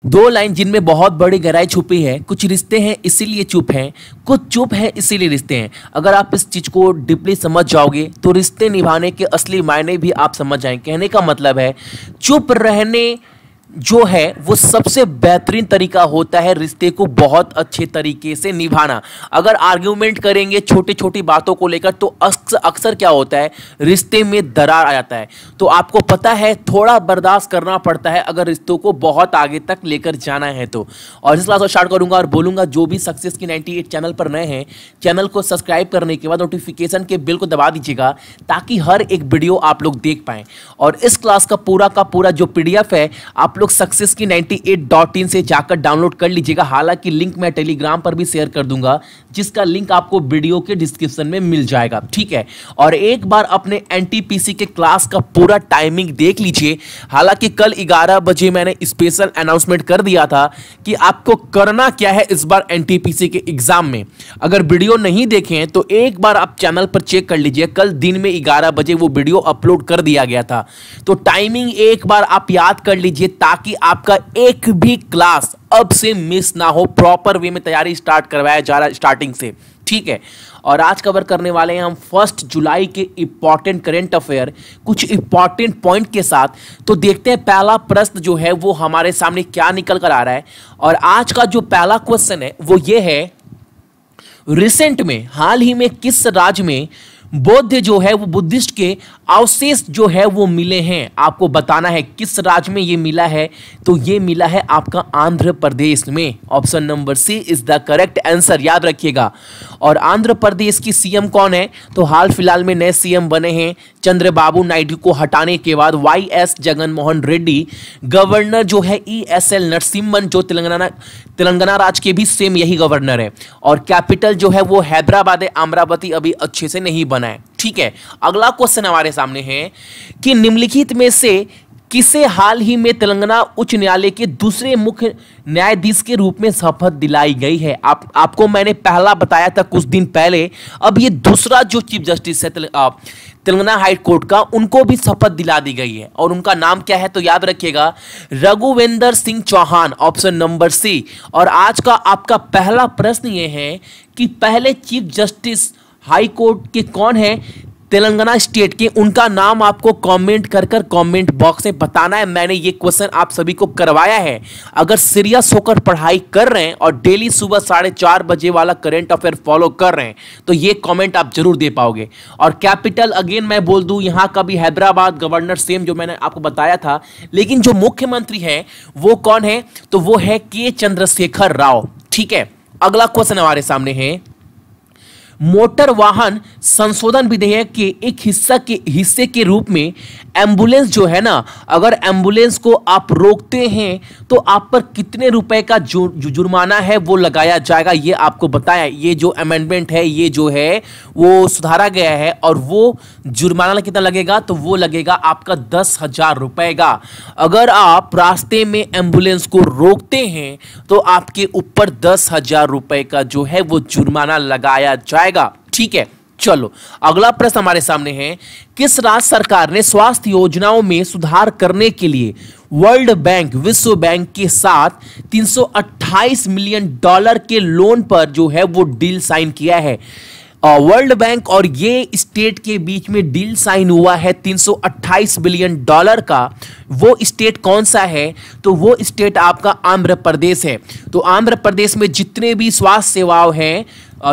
दो लाइन जिनमें बहुत बड़ी गहराई छुपी है। कुछ रिश्ते हैं इसीलिए चुप हैं, कुछ चुप हैं इसीलिए रिश्ते हैं। अगर आप इस चीज को डीपली समझ जाओगे तो रिश्ते निभाने के असली मायने भी आप समझ जाएंगे। कहने का मतलब है चुप रहने जो है वो सबसे बेहतरीन तरीका होता है रिश्ते को बहुत अच्छे तरीके से निभाना। अगर आर्ग्यूमेंट करेंगे छोटी छोटी बातों को लेकर तो अक्सर क्या होता है, रिश्ते में दरार आ जाता है। तो आपको पता है थोड़ा बर्दाश्त करना पड़ता है अगर रिश्तों को बहुत आगे तक लेकर जाना है तो। और इस क्लास को स्टार्ट करूंगा और बोलूंगा जो भी सक्सेस की 98 चैनल पर नए हैं, चैनल को सब्सक्राइब करने के बाद नोटिफिकेशन के बिल को दबा दीजिएगा ताकि हर एक वीडियो आप लोग देख पाएं। और इस क्लास का पूरा जो पीडीएफ है आप लोग सक्सेस की 98.in से जाकर डाउनलोड कर लीजिएगा। हालांकि लिंक मैं टेलीग्राम पर भी शेयर कर दूंगा जिसका लिंक आपको वीडियो के डिस्क्रिप्शन में मिल जाएगा, ठीक है। और एक बार अपने एनटीपीसी के क्लास का पूरा टाइमिंग देख लीजिए। हालांकि कल 11 बजे मैंने स्पेशल अनाउंसमेंट कर दिया था कि आपको करना क्या है इस बार एनटीपीसी के एग्जाम में। अगर वीडियो नहीं देखे हैं तो एक बार आप चैनल पर चेक कर लीजिए। कल दिन में 11 बजे वो वीडियो अपलोड कर दिया गया था। तो टाइमिंग एक बार आप याद कर लीजिए ताकि आपका एक भी क्लास अब से मिस ना हो। प्रॉपर वे में तैयारी स्टार्ट करवाया जा रहा है स्टार्टिंग से, ठीक है। और आज कवर करने वाले हैं हम 1 जुलाई के इंपॉर्टेंट करंट अफेयर कुछ इंपॉर्टेंट पॉइंट के साथ। तो देखते हैं पहला प्रश्न जो है वो हमारे सामने क्या निकल कर आ रहा है। और आज का जो पहला क्वेश्चन है वो ये है, रिसेंट में हाल ही में किस राज्य में बौद्ध जो है वो बुद्धिस्ट के अवशेष जो है वो मिले हैं। आपको बताना है किस राज्य में ये मिला है। तो ये मिला है आपका आंध्र प्रदेश में। Option number C is the correct answer, याद रखिएगा। और आंध्र प्रदेश की सीएम कौन है? तो हाल फिलहाल में नए सीएम बने हैं चंद्रबाबू नायडू को हटाने के बाद वाईएस जगनमोहन रेड्डी। गवर्नर जो है ईएसएल नरसिम्हन जो तेलंगाना राज्य के भी सेम यही गवर्नर है। और कैपिटल जो है वो हैदराबाद है, अमरावती अभी अच्छे से नहीं बना है, ठीक है। अगला क्वेश्चन हमारे सामने है कि निम्नलिखित में से किसे हाल ही में तेलंगाना उच्च न्यायालय के दूसरे मुख्य न्यायाधीश के रूप में शपथ दिलाई गई है। आपको मैंने पहला बताया था कुछ दिन पहले। अब ये दूसरा जो चीफ जस्टिस है तेलंगाना हाई कोर्ट का, उनको भी शपथ दिला दी गई है। और उनका नाम क्या है? तो याद रखिएगा Raghuvendra Singh Chauhan, option number C. और आज का आपका पहला प्रश्न ये है कि पहले चीफ जस्टिस हाई कोर्ट के कौन है तेलंगाना स्टेट के, उनका नाम आपको कमेंट कर कमेंट बॉक्स में बताना है। मैंने ये क्वेश्चन आप सभी को करवाया है। अगर सीरियस होकर पढ़ाई कर रहे हैं और डेली सुबह 4:30 बजे वाला करंट अफेयर फॉलो कर रहे हैं तो ये कमेंट आप जरूर दे पाओगे। और कैपिटल अगेन मैं बोल दूं, यहाँ का भी हैदराबाद, गवर्नर सेम जो मैंने आपको बताया था। लेकिन जो मुख्यमंत्री है वो कौन है? तो वो है के चंद्रशेखर राव, ठीक है। अगला क्वेश्चन हमारे सामने है, मोटर वाहन संशोधन विधेयक के एक हिस्से के रूप में एम्बुलेंस जो है ना, अगर एम्बुलेंस को आप रोकते हैं तो आप पर कितने रुपए का जुर्माना है वो लगाया जाएगा, ये आपको बताया। ये जो अमेंडमेंट है ये जो है वो सुधारा गया है। और वो जुर्माना कितना लगेगा? तो वो लगेगा आपका 10,000 रुपए का। अगर आप रास्ते में एम्बुलेंस को रोकते हैं तो आपके ऊपर 10,000 रुपए का जो है वो जुर्माना लगाया जाएगा, ठीक है। चलो अगला प्रश्न हमारे सामने है, किस राज्य सरकार ने स्वास्थ्य योजनाओं में सुधार करने के लिए वर्ल्ड बैंक, विश्व बैंक के साथ $328 मिलियन के लोन पर जो है वो डील साइन किया है? वर्ल्ड बैंक और ये स्टेट के बीच में डील साइन हुआ है 328 बिलियन डॉलर का। वो स्टेट कौन सा है? तो वो स्टेट आपका आंध्र प्रदेश है। तो आंध्र प्रदेश में जितने भी स्वास्थ्य सेवाएं हैं,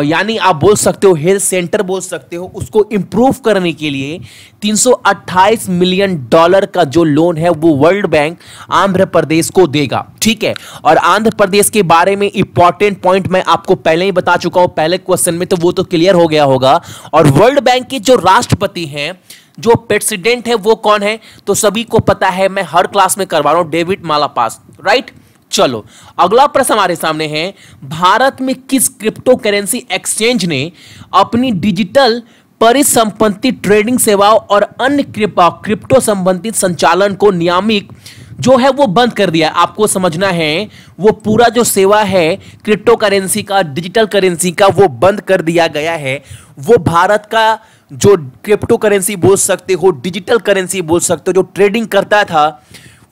यानी आप बोल सकते हो हेल्थ सेंटर बोल सकते हो, उसको इंप्रूव करने के लिए 328 मिलियन डॉलर का जो लोन है वो वर्ल्ड बैंक आंध्र प्रदेश को देगा, ठीक है। और आंध्र प्रदेश के बारे में इंपॉर्टेंट पॉइंट मैं आपको पहले ही बता चुका हूं पहले क्वेश्चन में, तो वो तो क्लियर हो गया होगा। और वर्ल्ड बैंक के जो राष्ट्रपति हैं, जो प्रेसिडेंट है वो कौन है? तो सभी को पता है, मैं हर क्लास में करवा रहा हूं, डेविड मालापास, राइट। चलो अगला प्रश्न हमारे सामने है, भारत में किस क्रिप्टो करेंसी एक्सचेंज ने अपनी डिजिटल परिसंपत्ति ट्रेडिंग सेवाओं और अन्य क्रिप्टो संबंधित संचालन को नियामक जो है वो बंद कर दिया? आपको समझना है वो पूरा जो सेवा है क्रिप्टो करेंसी का, डिजिटल करेंसी का, वो बंद कर दिया गया है। वो भारत का जो क्रिप्टो करेंसी बोल सकते हो, डिजिटल करेंसी बोल सकते हो, जो ट्रेडिंग करता था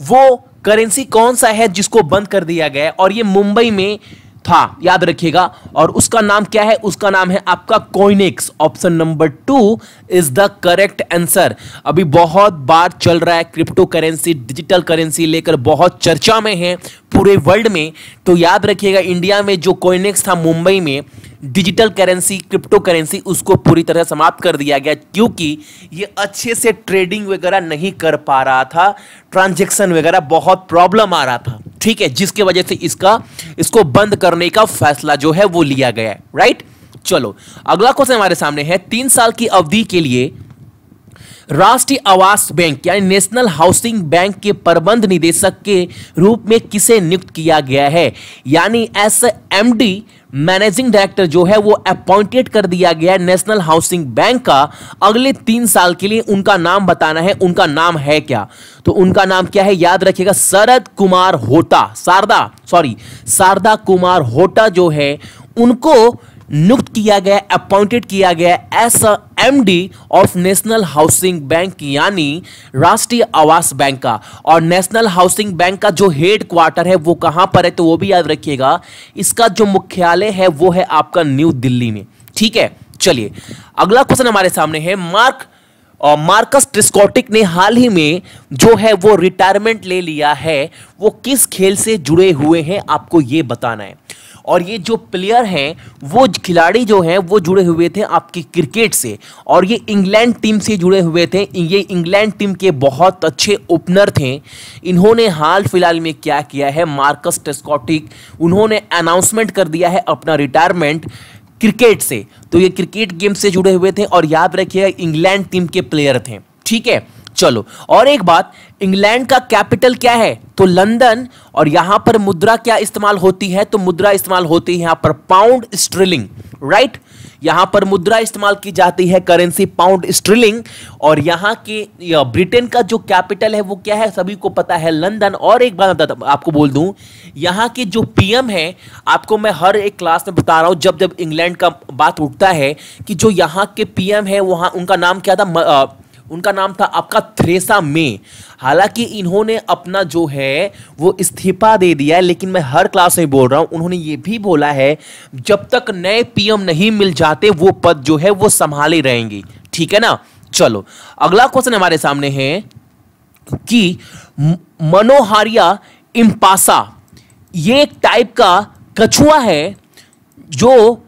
वो करेंसी कौन सा है जिसको बंद कर दिया गया है, और ये मुंबई में था, याद रखिएगा। और उसका नाम क्या है? उसका नाम है आपका CoinEx. Option number 2 is the correct answer. अभी बहुत बार चल रहा है क्रिप्टो करेंसी, डिजिटल करेंसी लेकर बहुत चर्चा में है पूरे वर्ल्ड में। तो याद रखिएगा, इंडिया में जो कॉइनेक्स था मुंबई में, डिजिटल करेंसी, क्रिप्टो करेंसी, उसको पूरी तरह समाप्त कर दिया गया, क्योंकि ये अच्छे से ट्रेडिंग वगैरह नहीं कर पा रहा था, ट्रांजैक्शन वगैरह बहुत प्रॉब्लम आ रहा था, ठीक है, जिसके वजह से इसको बंद करने का फैसला जो है वो लिया गया है, राइट। चलो अगला क्वेश्चन हमारे सामने है। 3 साल की अवधि के लिए राष्ट्रीय आवास बैंक यानी नेशनल हाउसिंग बैंक के प्रबंध निदेशक के रूप में किसे नियुक्त किया गया है? यानी एस एमडी मैनेजिंग डायरेक्टर जो है वो अपॉइंटेड कर दिया गया है नेशनल हाउसिंग बैंक का अगले 3 साल के लिए। उनका नाम बताना है, उनका नाम है क्या? तो उनका नाम क्या है? याद रखिएगा, शरद कुमार होता, शारदा कुमार होता जो है उनको नियुक्त किया गया, अपॉइंटेड किया गया S MD of national housing bank यानी राष्ट्रीय आवास बैंक का। और नेशनल हाउसिंग बैंक का जो हेड क्वार्टर है वो कहां पर है? तो वो भी याद रखिएगा, इसका जो मुख्यालय है वो है आपका न्यू दिल्ली में, ठीक है। चलिए अगला क्वेश्चन हमारे सामने है। मार्कस ट्रिस्कोटिक ने हाल ही में जो है वो रिटायरमेंट ले लिया है, वो किस खेल से जुड़े हुए हैं आपको ये बताना है। और ये जो प्लेयर हैं, वो खिलाड़ी जो हैं वो जुड़े हुए थे आपकी क्रिकेट से, और ये इंग्लैंड टीम से जुड़े हुए थे। ये इंग्लैंड टीम के बहुत अच्छे ओपनर थे। इन्होंने हाल फिलहाल में क्या किया है, मार्कस ट्रिस्कोटिक, उन्होंने अनाउंसमेंट कर दिया है अपना रिटायरमेंट क्रिकेट से। तो ये क्रिकेट गेम से जुड़े हुए थे, और याद रखिएगा इंग्लैंड टीम के प्लेयर थे, ठीक है। चलो और एक बात, इंग्लैंड का कैपिटल क्या है? तो लंदन। और यहां पर मुद्रा क्या इस्तेमाल होती है? तो मुद्रा इस्तेमाल होती है यहां पर पाउंड स्टर्लिंग, राइट। यहां पर मुद्रा इस्तेमाल की जाती है, करेंसी पाउंड स्टर्लिंग। और यहां के ब्रिटेन का जो कैपिटल है वो क्या है? सभी को पता है, लंदन। और एक बात आपको बोल दूं, यहां के जो पीएम है, आपको मैं हर एक क्लास में बता रहा हूं जब जब इंग्लैंड का बात उठता है, कि जो यहां के पीएम है वहां उनका नाम क्या था? उनका नाम था आपका थेरेसा मे। हालांकि इन्होंने अपना जो है वो इस्तीफा दे दिया है, लेकिन मैं हर क्लास में बोल रहा हूं, उन्होंने ये भी बोला है जब तक नए पीएम नहीं मिल जाते वो पद जो है वो संभाले रहेंगी, ठीक है ना। चलो अगला क्वेश्चन हमारे सामने है कि मनोहारिया इम्पासा ये एक टाइप का कछुआ है, जो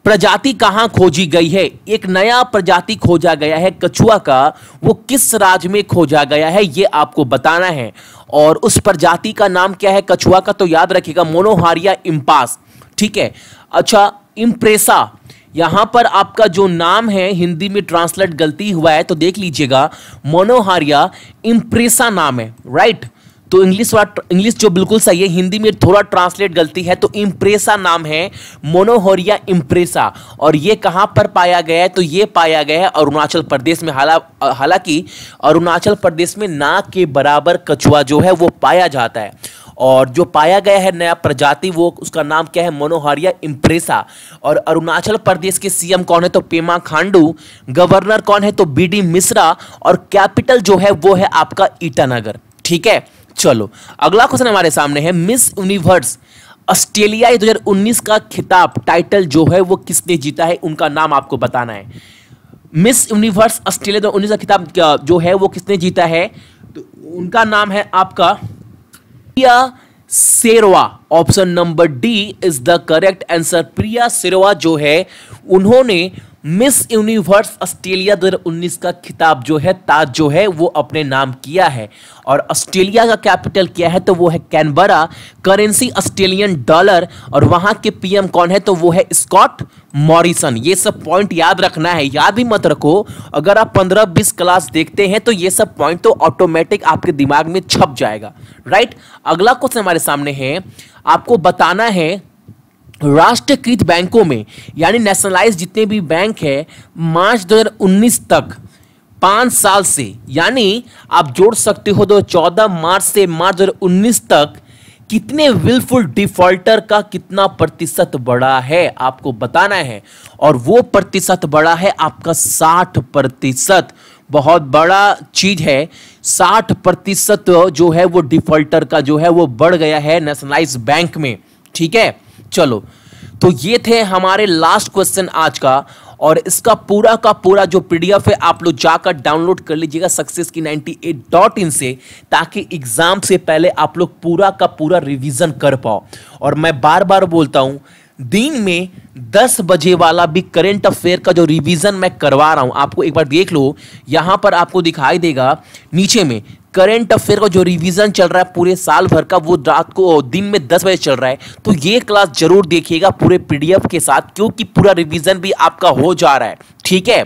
प्रजाति कहां खोजी गई है? एक नया प्रजाति खोजा गया है कछुआ का, वो किस राज्य में खोजा गया है ये आपको बताना है। और उस प्रजाति का नाम क्या है कछुआ का? तो याद रखिएगा मोनोहारिया इम्पास, ठीक है। अच्छा, इम्प्रेसा, यहां पर आपका जो नाम है हिंदी में ट्रांसलेट गलती हुआ है, तो देख लीजिएगा, मोनोहारिया इम्प्रेसा नाम है, राइट। तो इंग्लिश जो बिल्कुल सही है, हिंदी में थोड़ा ट्रांसलेट गलती है, तो इम्प्रेसा नाम है, मोनोहोरिया इम्प्रेसा। और ये कहां पर पाया गया है? तो ये पाया गया है अरुणाचल प्रदेश में। हालांकि अरुणाचल प्रदेश में नाक के बराबर कछुआ जो है वो पाया जाता है। और जो पाया गया है नया प्रजाति, वो उसका नाम क्या है? मोनोहारिया इम्प्रेसा। और अरुणाचल प्रदेश के सीएम कौन है? तो पेमा खांडू। गवर्नर कौन है? तो बीडी मिश्रा। और कैपिटल जो है वो है आपका ईटानगर, ठीक है। चलो अगला क्वेश्चन हमारे सामने है। मिस यूनिवर्स ऑस्ट्रेलिया 2019 का खिताब, टाइटल जो है वो किसने जीता है? उनका नाम आपको बताना है। मिस यूनिवर्स ऑस्ट्रेलिया 2019 का खिताब जो है वो किसने जीता है? तो उनका नाम है आपका Priya Sherwa. Option number D is the correct answer. Priya Sherwa जो है उन्होंने मिस यूनिवर्स ऑस्ट्रेलिया 2019 का खिताब जो है, ताज जो है वो अपने नाम किया है। और ऑस्ट्रेलिया का कैपिटल क्या है? तो वो है कैनबरा। Currency Australian dollar. और वहां के पीएम कौन है? तो वो है स्कॉट मॉरिसन। ये सब पॉइंट याद रखना है, याद भी मत रखो। अगर आप 15-20 क्लास देखते हैं तो ये सब पॉइंट तो ऑटोमेटिक आपके दिमाग में छप जाएगा, राइट। अगला क्वेश्चन हमारे सामने है, आपको बताना है राष्ट्रीयकृत बैंकों में यानी नेशनलाइज जितने भी बैंक है, मार्च 2019 तक 5 साल से, यानी आप जोड़ सकते हो 2014 मार्च से मार्च 2019 तक कितने विलफुल डिफॉल्टर का कितना प्रतिशत बढ़ा है आपको बताना है। और वो प्रतिशत बढ़ा है आपका 60%। बहुत बड़ा चीज है। 60% जो है वो डिफॉल्टर का जो है वो बढ़ गया है नेशनलाइज बैंक में। ठीक है, चलो तो ये थे हमारे लास्ट क्वेश्चन आज का, और इसका पूरा का पूरा जो पीडीएफ है आप लोग जाकर डाउनलोड कर लीजिएगा सक्सेस की 98.in से, ताकि एग्जाम से पहले आप लोग पूरा का पूरा रिवीजन कर पाओ। और मैं बार बार बोलता हूं, दिन में 10 बजे वाला भी करंट अफेयर का जो रिवीजन मैं करवा रहा हूं, आपको एक बार देख लो, यहां पर आपको दिखाई देगा नीचे में करंट अफेयर का जो रिवीजन चल रहा है पूरे साल भर का, वो रात को दिन में 10 बजे चल रहा है। तो ये क्लास जरूर देखिएगा पूरे पीडीएफ के साथ, क्योंकि पूरा रिवीजन भी आपका हो जा रहा है। ठीक है,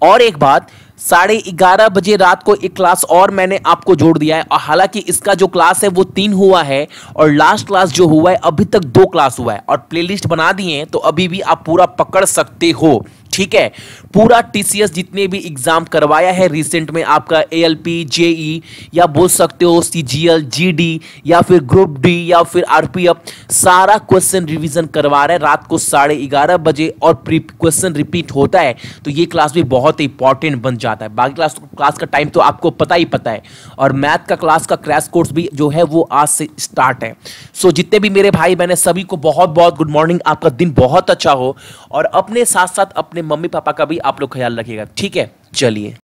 और एक बात, 11:30 बजे रात को एक क्लास और मैंने आपको जोड़ दिया है, और हालांकि इसका जो क्लास है वो 3 हुआ है, और लास्ट क्लास जो हुआ है अभी तक 2 क्लास हुआ है, और प्लेलिस्ट बना दिए हैं, तो अभी भी आप पूरा पकड़ सकते हो। ठीक है, पूरा टीसीएस जितने भी एग्जाम करवाया है रिसेंट में, आपका एएलपी, जेई, या बोल सकते हो सीजीएल, जीडी, या फिर ग्रुप डी, या फिर आरपीएफ, सारा क्वेश्चन रिवीजन करवा रहे हैं रात को 11:30 बजे, और क्वेश्चन रिपीट होता है, तो ये क्लास भी बहुत इंपॉर्टेंट बन जाता है। बाकी क्लास का टाइम तो आपको पता ही पता है, और मैथ का क्लास का क्रैश कोर्स भी जो है वो आज से स्टार्ट है। सो जितने भी मेरे भाई बहन सभी को बहुत बहुत गुड मॉर्निंग, आपका दिन बहुत अच्छा हो, और अपने साथ साथ अपने मम्मी पापा का भी आप लोग ख्याल रखिएगा। ठीक है, चलिए।